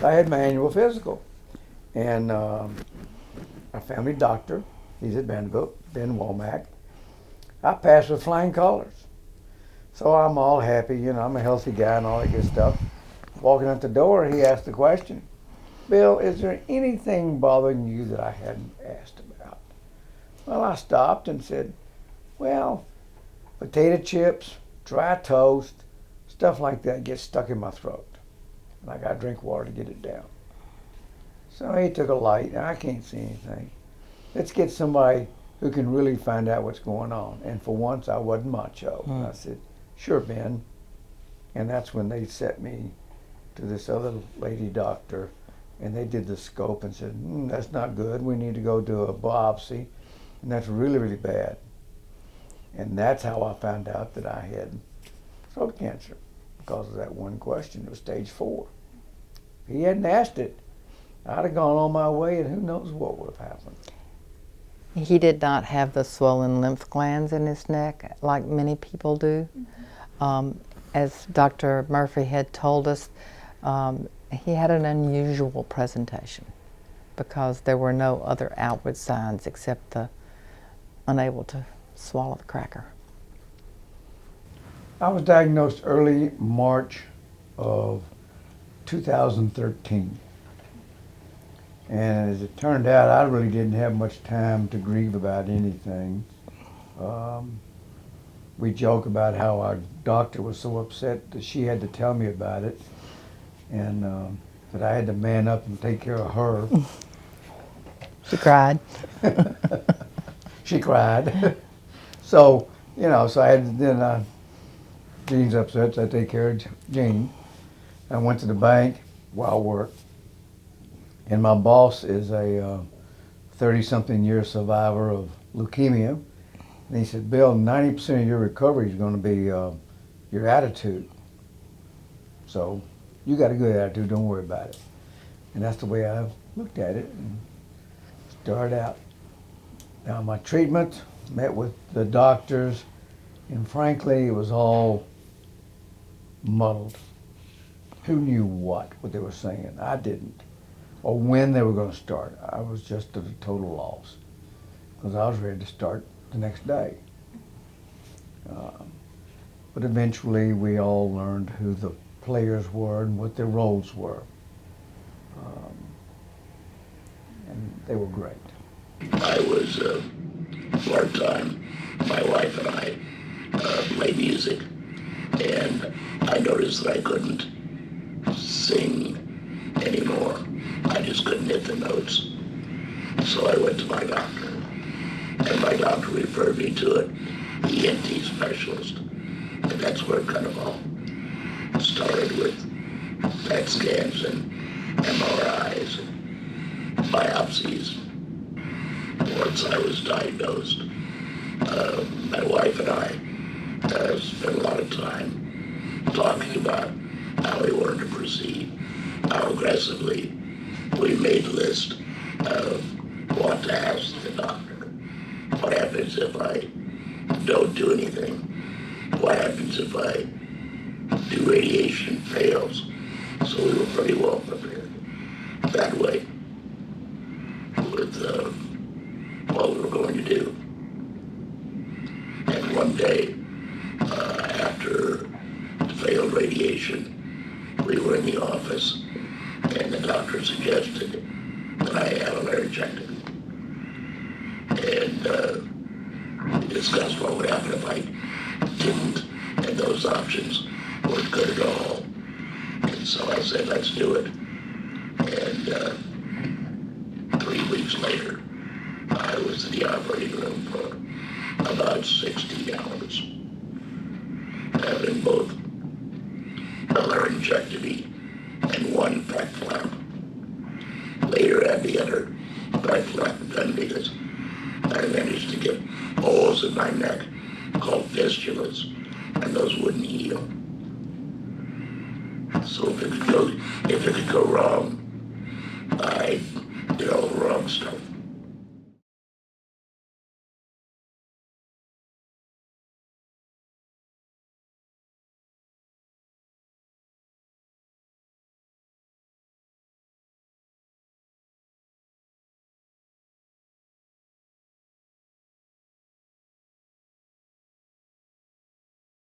I had my annual physical, and our family doctor, he's at Vanderbilt, Ben Womack. I passed with flying colors. So I'm all happy, I'm a healthy guy and all that good stuff. Walking out the door, he asked the question, Bill, is there anything bothering you that I hadn't asked about? Well, I stopped and said, well, potato chips, dry toast, stuff like that gets stuck in my throat. And I got to drink water to get it down. So he took a light, and I can't see anything. Let's get somebody who can really find out what's going on. And for once, I wasn't macho. I said, sure, Ben. And that's when they sent me to this other lady doctor, and they did the scope and said, that's not good. We need to go do a biopsy, and that's really, really bad. And that's how I found out that I had throat cancer, because of that one question. It was stage 4. If he hadn't asked it, I'd have gone on my way, and who knows what would have happened. He did not have the swollen lymph glands in his neck like many people do. As Dr. Murphy had told us, he had an unusual presentation because there were no other outward signs except the unable to swallow the cracker. I was diagnosed early March of 2013. And as it turned out, I really didn't have much time to grieve about anything. We joke about how our doctor was so upset that she had to tell me about it, and that I had to man up and take care of her. She cried. She cried. So, so I had to, then Jean's upset, so I take care of Jean. I went to the bank while I worked. And my boss is a 30-something year survivor of leukemia. And he said, Bill, 90% of your recovery is going to be your attitude. So you got a good attitude, don't worry about it. And that's the way I looked at it and started out. Now my treatment, met with the doctors, and frankly, it was all muddled. Who knew what they were saying? I didn't. Or when they were going to start. I was just at a total loss because I was ready to start the next day. But eventually we all learned who the players were and what their roles were. And they were great. I was part-time. My wife and I played music, and I noticed that I couldn't sing anymore. I just couldn't hit the notes. So I went to my doctor, and my doctor referred me to an ENT specialist. And that's where it kind of all started, with PET scans and MRIs and biopsies. Once I was diagnosed, my wife and I spent a lot of time talking about how we wanted to proceed, how aggressively we made a list of what to ask the doctor. What happens if I don't do anything? What happens if I do radiation fails? So we were pretty well prepared that way with what we were going to do. And one day, after failed radiation, we were in the office, and the doctor suggested that I have a laryngectomy. And we discussed what would happen if I didn't, and those options weren't good at all. And so I said, let's do it. And 3 weeks later, I was in the operating room for about 60 hours, having both a laryngectomy and one PET flap. Later, I had the other PET flap done because I managed to get holes in my neck called fistulas, and those wouldn't heal. So if it could go wrong, I did all the wrong stuff.